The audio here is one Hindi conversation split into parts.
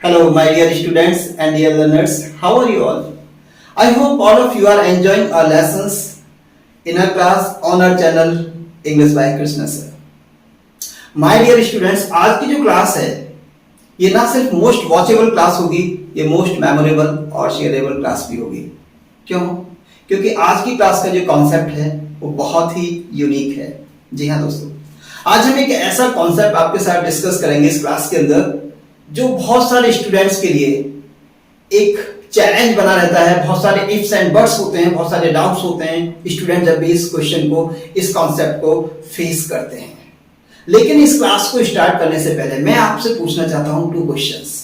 Hello, my dear students and dear learners. How are you all? I hope all of you are enjoying our lessons in our class on our channel English by Krishna sir. My dear students, आज की जो क्लास है ये ना सिर्फ मोस्ट वॉचेबल क्लास होगी, ये मोस्ट मेमोरेबल और शेयरेबल क्लास भी होगी। क्यों? क्योंकि आज की क्लास का जो कॉन्सेप्ट है वो बहुत ही यूनिक है। जी हाँ दोस्तों, आज हम एक ऐसा कॉन्सेप्ट आपके साथ डिस्कस करेंगे इस क्लास के अंदर जो बहुत सारे स्टूडेंट्स के लिए एक चैलेंज बना रहता है। बहुत सारे इफ्स एंड बट्स होते हैं, बहुत सारे डाउट्स होते हैं स्टूडेंट जब भी इस क्वेश्चन को, इस कॉन्सेप्ट को फेस करते हैं। लेकिन इस क्लास को स्टार्ट करने से पहले मैं आपसे पूछना चाहता हूं 2 questions.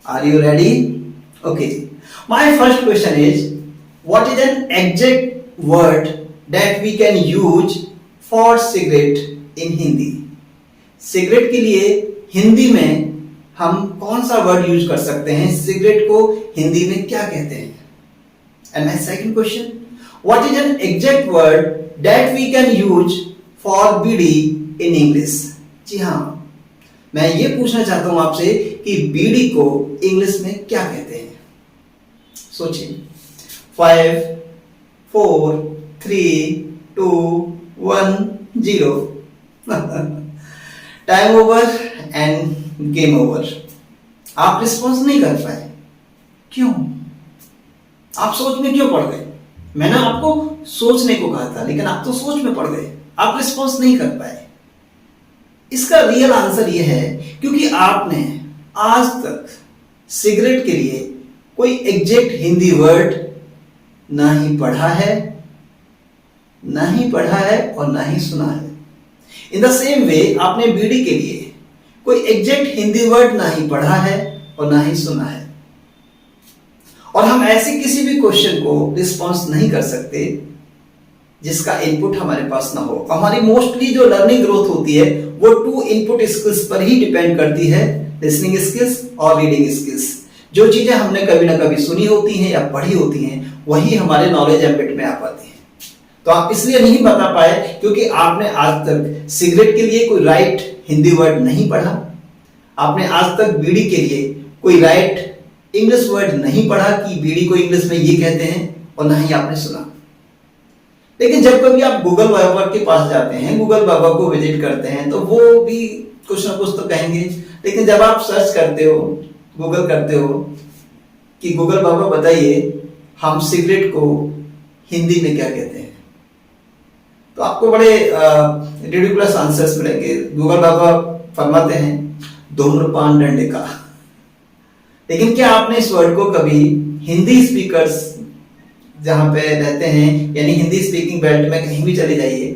Are you ready? Okay जी। My first question is what is an exact word that we can use for cigarette in Hindi? Cigarette के लिए हिंदी में हम कौन सा वर्ड यूज कर सकते हैं? सिगरेट को हिंदी में क्या कहते हैं? And my second question, what is an exact word that we can use for bidi in English? जी हाँ, मैं ये पूछना चाहता हूं आपसे कि बीड़ी को इंग्लिश में क्या कहते हैं? सोचिए। 5 4 3 2 1 0 time over end game over. आप रिस्पॉन्स नहीं कर पाए, क्यों? आप सोच में क्यों पड़ गए? मैंने आपको सोचने को कहा था, लेकिन आप तो सोच में पड़ गए, आप रिस्पॉन्स नहीं कर पाए। इसका रियल आंसर यह है क्योंकि आपने आज तक सिगरेट के लिए कोई एग्जैक्ट हिंदी वर्ड ना ही पढ़ा है और ना ही सुना है। इन द सेम वे आपने बीड़ी के लिए कोई एग्जैक्ट हिंदी वर्ड ना ही पढ़ा है और ना ही सुना है। और हम ऐसे किसी भी क्वेश्चन को रिस्पॉन्स नहीं कर सकते जिसका इनपुट हमारे पास ना हो। हमारी मोस्टली जो लर्निंग ग्रोथ होती है वो 2 इनपुट स्किल्स पर ही डिपेंड करती है, लिसनिंग स्किल्स और रीडिंग स्किल्स। जो चीजें हमने कभी ना कभी सुनी होती हैं या पढ़ी होती हैं वही हमारे नॉलेज एम्बिट में आ पाती हैं। तो आप इसलिए नहीं बता पाए क्योंकि आपने आज तक सिगरेट के लिए कोई राइट हिंदी वर्ड नहीं पढ़ा, आपने आज तक बीड़ी के लिए कोई राइट इंग्लिश वर्ड नहीं पढ़ा कि बीड़ी को इंग्लिश में ये कहते हैं, और ना ही आपने सुना। लेकिन जब कभी आप गूगल बाबा के पास जाते हैं, गूगल बाबा को विजिट करते हैं, तो वो भी कुछ ना कुछ तो कहेंगे। लेकिन जब आप सर्च करते हो, गूगल करते हो कि गूगल बाबा बताइए हम सिगरेट को हिंदी में क्या कहते हैं, तो आपको बड़े रिडिकुलस आंसर्स मिलेंगे। गूगल बाबा फरमाते हैं धूम्रपान डंडे का। लेकिन क्या आपने इस वर्ड को कभी हिंदी स्पीकर्स जहां पे रहते हैं, यानी हिंदी स्पीकिंग बेल्ट में कहीं भी चले जाइए,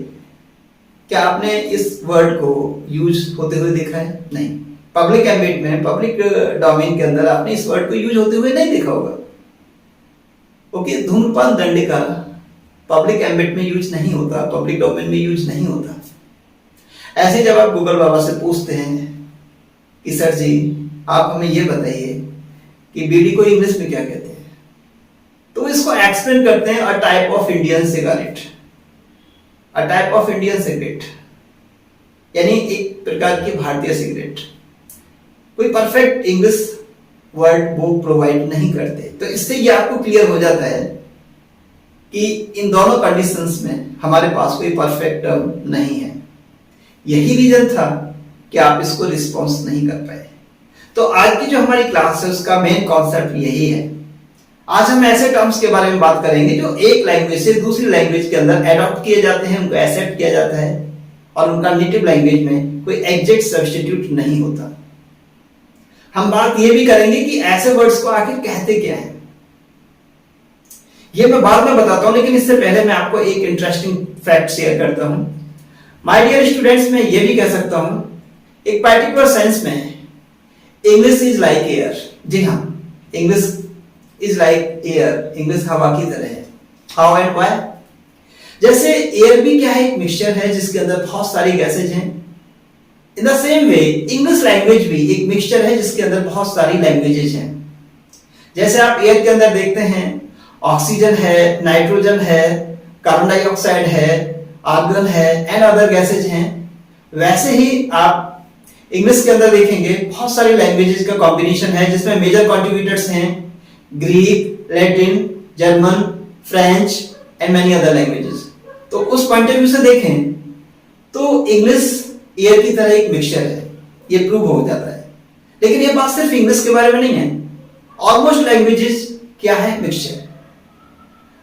क्या आपने इस वर्ड को यूज होते हुए देखा है? नहीं। पब्लिक एम्बिट में, पब्लिक डोमेन के अंदर आपने इस वर्ड को यूज होते हुए नहीं देखा होगा। ओके, धूम्रपान दंडे का पब्लिक एम्बिट में यूज नहीं होता, पब्लिक डोमेन में यूज नहीं होता। ऐसे जब आप गूगल बाबा से पूछते हैं कि सर जी आप हमें ये बताइए कि बीड़ी को इंग्लिश में क्या कहते हैं, तो इसको एक्सप्लेन करते हैं a type of Indian cigarette, a type of Indian cigarette, यानी एक प्रकार की भारतीय सिगरेट। कोई परफेक्ट इंग्लिश वर्ड वो प्रोवाइड नहीं करते। तो इससे ये आपको क्लियर हो जाता है कि इन दोनों कंडीशंस में हमारे पास कोई परफेक्ट टर्म नहीं है। यही रीजन था कि आप इसको रिस्पॉन्स नहीं कर पाए। तो आज की जो हमारी क्लास है उसका मेन कॉन्सेप्ट यही है। आज हम ऐसे टर्म्स के बारे में बात करेंगे जो एक लैंग्वेज से दूसरी लैंग्वेज के अंदर एडॉप्ट किए जाते हैं, उनको एक्सेप्ट किया जाता है और उनका नेटिव लैंग्वेज में कोई एग्जैक्ट सब्स्टिट्यूट नहीं होता। हम बात ये भी करेंगे कि ऐसे वर्ड्स को आखिर कहते क्या हैं। ये मैं बाद में बताता हूं, लेकिन इससे पहले मैं आपको एक इंटरेस्टिंग फैक्ट शेयर करता हूं। माय डियर स्टूडेंट्स, मैं ये भी कह सकता हूं एक पर्टिकुलर सेंस में इंग्लिश इज लाइक एयर। जी हाँ, English is like air, English हवा की तरह है। How and why? जैसे एयर भी क्या है, एक मिक्सचर है जिसके अंदर बहुत सारी गैसेज हैं। In the same way English language भी एक मिक्सचर है जिसके अंदर बहुत सारी लैंग्वेजेज हैं। जैसे आप एयर के अंदर देखते हैं ऑक्सीजन है, नाइट्रोजन है, कार्बन डाइऑक्साइड है, आर्गन है एंड अदर गैसेज हैं। वैसे ही आप इंग्लिश के अंदर देखेंगे बहुत सारी लैंग्वेजेस का कॉम्बिनेशन है, जिसमें मेजर कंट्रीब्यूटर्स हैं Greek, Latin, German, French and many other languages. तो उस पॉइंट ऑफ व्यू से देखें तो इंग्लिश एयर की तरह एक मिक्सचर है, ये प्रूव हो जाता है। लेकिन ये बात सिर्फ इंग्लिश के बारे में नहीं है, ऑलमोस्ट लैंग्वेजेस क्या है, मिक्सचर।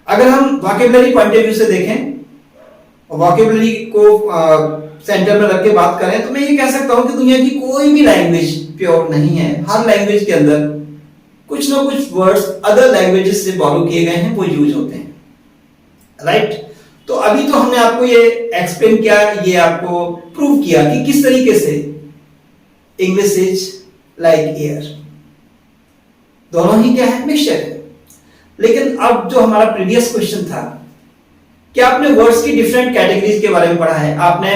अगर हम वोकैबुलरी पॉइंट ऑफ व्यू से देखें, वोकैबुलरी को सेंटर में रख के बात करें, तो मैं ये कह सकता हूं कि दुनिया की कोई भी लैंग्वेज प्योर नहीं है। हर लैंग्वेज के अंदर कुछ ना कुछ वर्ड्स अदर लैंग्वेजेस से बोरो किए गए हैं, वो यूज होते हैं, राइट। तो अभी तो हमने आपको ये एक्सप्लेन किया, ये आपको प्रूव किया कि किस तरीके से इंग्लिश इज लाइक एयर, दोनों ही क्या है, मिक्सचर है। लेकिन अब जो हमारा प्रीवियस क्वेश्चन था, क्या आपने वर्ड्स की डिफरेंट कैटेगरीज के बारे में पढ़ा है? आपने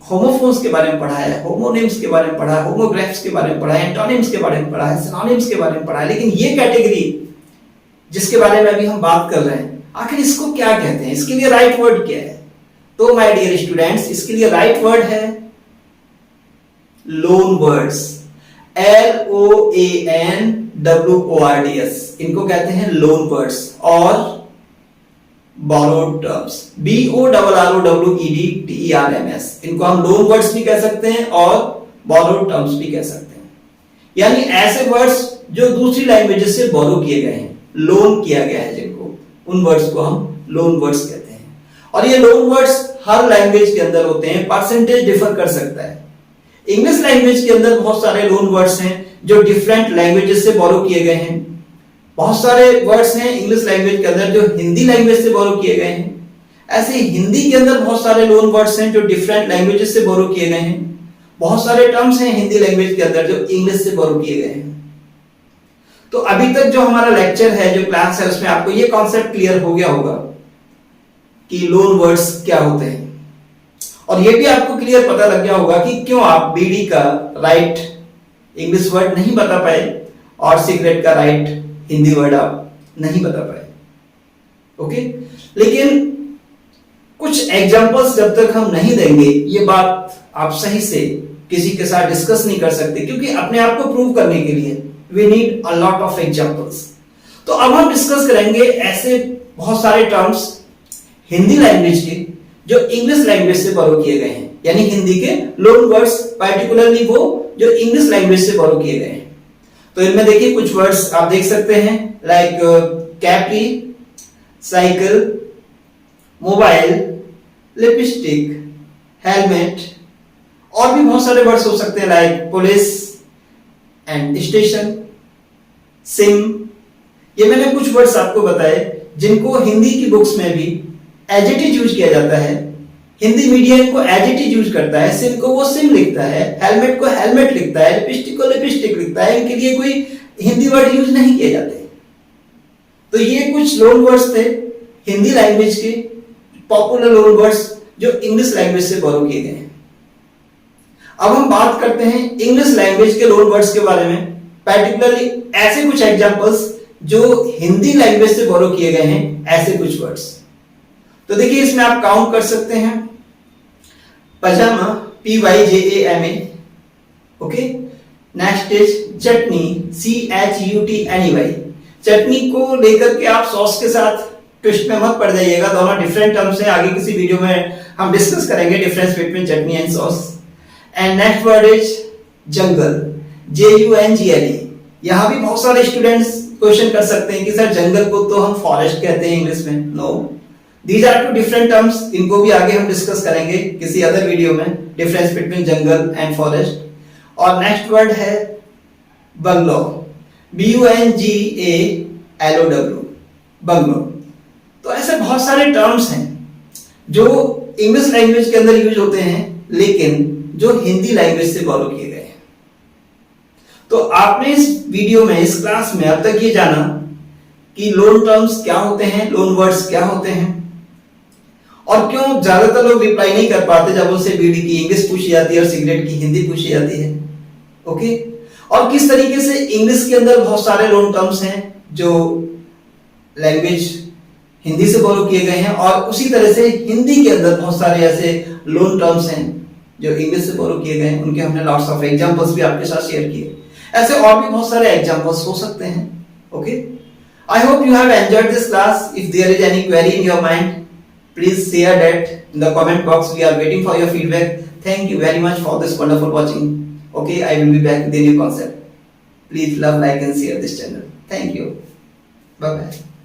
होमोफोन्स के बारे में पढ़ा है, होमोनिम्स के बारे में पढ़ा है, होमोग्राफ्स के बारे में पढ़ा है, एंटोनिम्स के बारे में पढ़ा है, सिनोनिम्स के बारे में पढ़ा है। लेकिन ये कैटेगरी जिसके बारे में अभी हम बात कर रहे हैं, आखिर इसको क्या कहते हैं, इसके लिए राइट वर्ड क्या है? तो माय डियर स्टूडेंट्स, इसके लिए राइट वर्ड है लोन वर्ड्स, LOANWORDS, इनको कहते हैं लोन वर्ड्स, और borrowed terms, BORROWEDTERMS, इनको हम लोन वर्ड्स भी कह सकते हैं और borrowed terms भी कह सकते हैं। यानी ऐसे वर्ड्स जो दूसरी लैंग्वेजेस से बोरो किए गए हैं, लोन किया गया है जिनको, उन वर्ड्स को हम लोन वर्ड्स कहते हैं। और ये लोन वर्ड्स हर लैंग्वेज के अंदर होते हैं, परसेंटेज डिफर कर सकता है। इंग्लिश लैंग्वेज के अंदर बहुत सारे लोन वर्ड्स हैं जो डिफरेंट लैंग्वेजेस से बोरो किए गए हैं। बहुत सारे वर्ड्स हैं इंग्लिश लैंग्वेज के अंदर जो हिंदी लैंग्वेज से बोरो किए गए हैं। ऐसे हिंदी के अंदर बहुत सारे लोन वर्ड्स हैं जो डिफरेंट लैंग्वेजेस से बोरो किए गए हैं। बहुत सारे टर्म्स हैं हिंदी लैंग्वेज के अंदर जो इंग्लिश से बोरो किए गए हैं। तो अभी तक जो हमारा लेक्चर है, जो क्लास है, उसमें आपको ये कॉन्सेप्ट क्लियर हो गया होगा कि लोन वर्ड्स क्या होते हैं, और ये भी आपको क्लियर पता लग गया होगा कि क्यों आप बीड़ी का राइट इंग्लिश वर्ड नहीं बता पाए और सिगरेट का राइट हिंदी वर्ड आप नहीं बता पाए। ओके, लेकिन कुछ एग्जांपल्स जब तक हम नहीं देंगे, ये बात आप सही से किसी के साथ डिस्कस नहीं कर सकते, क्योंकि अपने आप को प्रूव करने के लिए we need a lot of examples. तो अब हम डिस्कस करेंगे ऐसे बहुत सारे टर्म्स हिंदी लैंग्वेज के जो इंग्लिश लैंग्वेज से बोरो किए गए हैं, यानी हिंदी के लोन वर्ड्स, पर्टिकुलरली वो जो इंग्लिश लैंग्वेज से बोरो किए गए हैं। तो इनमें देखिए कुछ वर्ड्स आप देख सकते हैं, like Capri, cycle, mobile, lipstick, helmet, और भी बहुत सारे वर्ड्स हो सकते हैं like police and station, SIM. ये मैंने कुछ वर्ड्स आपको बताए जिनको हिंदी की बुक्स में भी एज इट इज यूज किया जाता है। हिंदी मीडियम को एज इट इज यूज करता है, सिम को वो सिम लिखता है, हेलमेट को हेलमेट लिखता है, लिपस्टिक को लिपस्टिक लिखता है। इनके लिए कोई हिंदी वर्ड यूज नहीं किए जाते। तो ये कुछ लोन वर्ड्स थे हिंदी लैंग्वेज के, पॉपुलर लोन वर्ड्स जो इंग्लिश लैंग्वेज से बोरो किए गए हैं। अब हम बात करते हैं इंग्लिश लैंग्वेज के लोन वर्ड्स के बारे में, पर्टिकुलरली ऐसे कुछ एग्जांपल्स जो हिंदी लैंग्वेज से बोरो किए गए हैं, ऐसे कुछ वर्ड्स। तो देखिए इसमें आप काउंट कर सकते हैं, पजामा, PYJAMA, okay. Next is chutney, CHUTNEY। चटनी को लेकर के आप सॉस के साथ ट्विस्ट में मत पड़ जाइएगा, दोनों डिफरेंट टर्म्स हैं। आगे किसी वीडियो में हम डिस्कस करेंगे difference between chutney and sauce. And next word is jungle, JUNGLE। यहां भी बहुत सारे स्टूडेंट्स क्वेश्चन कर सकते हैं कि सर जंगल को तो हम फॉरेस्ट कहते हैं इंग्लिश में। No, these are two different terms. इनको भी आगे हम डिस्कस करेंगे किसी अदर वीडियो में, difference between jungle and forest. और नेक्स्ट वर्ड है बंगलो, BUNGALOW, बंगलो। तो ऐसे बहुत सारे टर्म्स हैं जो इंग्लिश लैंग्वेज के अंदर यूज होते हैं, लेकिन जो हिंदी लैंग्वेज से बोरो किए गए हैं। तो आपने इस वीडियो में, इस क्लास में अब तक ये जाना कि लोन टर्म्स क्या होते हैं, लोन वर्ड्स क्या होते हैं, और क्यों ज्यादातर लोग रिप्लाई नहीं कर पाते जब उनसे बीड़ी की इंग्लिश पूछी जाती है और सिगरेट की हिंदी पूछी जाती है। ओके, और किस तरीके से इंग्लिश के अंदर बहुत सारे लोन टर्म्स हैं जो लैंग्वेज हिंदी से बोरो किए गए हैं, और उसी तरह से हिंदी के अंदर बहुत सारे ऐसे लोन टर्म्स हैं जो इंग्लिश से बोरो किए गए उनके हमने लॉट्स ऑफ एग्जांपल्स भी आपके साथ शेयर किए। ऐसे और भी बहुत सारे एग्जांपल्स हो सकते हैं। Okay, I hope you have enjoyed this class. If there is any query in your mind, please share that in the comment box. We are waiting for your feedback. Thank you very much for this wonderful watching. Okay, I will be back with a new concept. Please love, like and share this channel. Thank you. Bye bye.